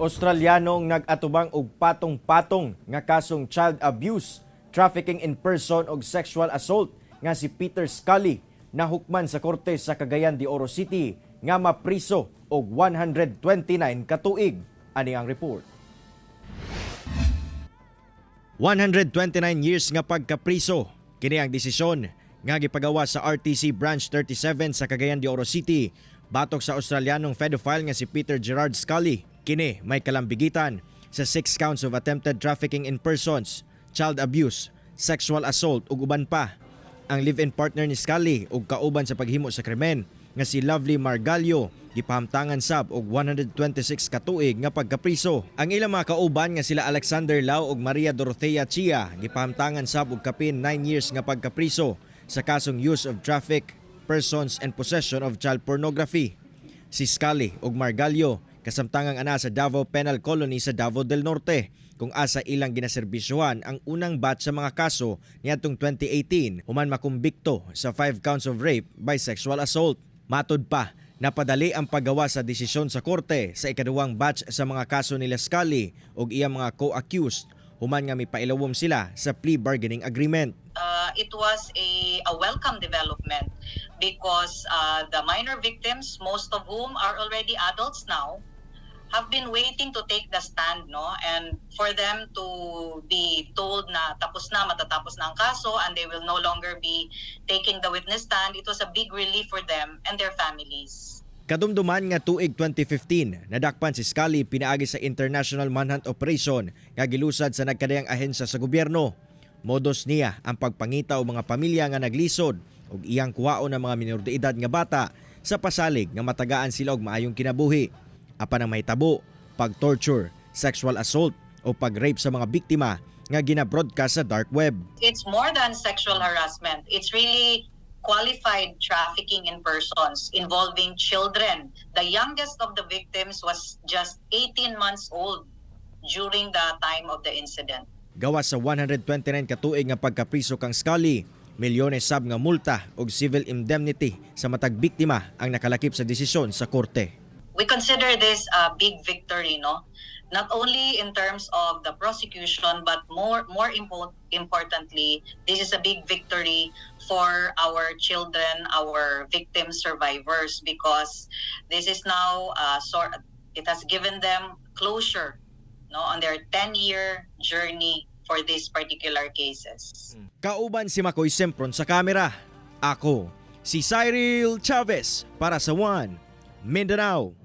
Australianong nag-atubang og patong-patong nga kasong child abuse, trafficking in person ug sexual assault nga si Peter Scully nahukman sa korte sa Cagayan de Oro City nga mapriso og 129 ka tuig. Ani ang report. 129 years nga pagkapriso kini ang desisyon nga gipagawa sa RTC Branch 37 sa Cagayan de Oro City batok sa Australianong pedophile nga si Peter Gerard Scully. Kini may kalambigitan sa 6 counts of attempted trafficking in persons, child abuse, sexual assault ug uban pa. Ang live-in partner ni Scully ug kauban sa paghimo sa krimen nga si Lovely Margallo gipahamtangan sab og 126 ka tuig nga pagkapriso. Ang ilang mga kauban nga sila Alexander Lau ug Maria Dorothea Chia gipahamtangan sab og kapin 9 years nga pagkapriso sa kasong use of traffic, persons and possession of child pornography. Si Scully ug Margallo kasamtangang ana sa Davao Penal Colony sa Davao del Norte kung asa ilang ginaserbisyohan ang unang batch sa mga kaso niadtong 2018 human makumbikto sa 5 counts of rape by sexual assault. Matod pa, napadali ang paggawa sa desisyon sa korte sa ikaduwang batch sa mga kaso nila Scully ug iyang mga co-accused human nga mipailawom sila sa plea bargaining agreement. It was a welcome development because the minor victims, most of whom are already adults now, have been waiting to take the stand, no? And for them to be told na tapos na, matatapos na ang kaso and they will no longer be taking the witness stand, it was a big relief for them and their families. Kadumduman nga tuig 2015, nadakpan si Scully pinaagi sa International Manhunt Operation nga gilusad sa nagkadayang ahensya sa gobyerno. Modos niya ang pagpangita o mga pamilya nga naglisod ug iyang kuwaon ng mga minor de edad nga bata sa pasalig nga matagaan sila og maayong kinabuhi. Apan ang mahitabo, pag-torture, sexual assault o pag-rape sa mga biktima nga gina-broadcast sa dark web. It's more than sexual harassment. It's really qualified trafficking in persons involving children. The youngest of the victims was just 18 months old during the time of the incident. Gawas sa 129 ka tuig nga pagkapriso kang Scully, milyones sab nga multa ug civil indemnity sa matag biktima ang nakalakip sa desisyon sa korte. We consider this a big victory, no? Not only in terms of the prosecution, but more importantly, this is a big victory for our children, our victim survivors, because this is now it has given them closure, no, on their 10-year journey for these particular cases. Kauban si Makoy Sempron sa kamera. Ako si Cyril Chavez para sa One Mindanao.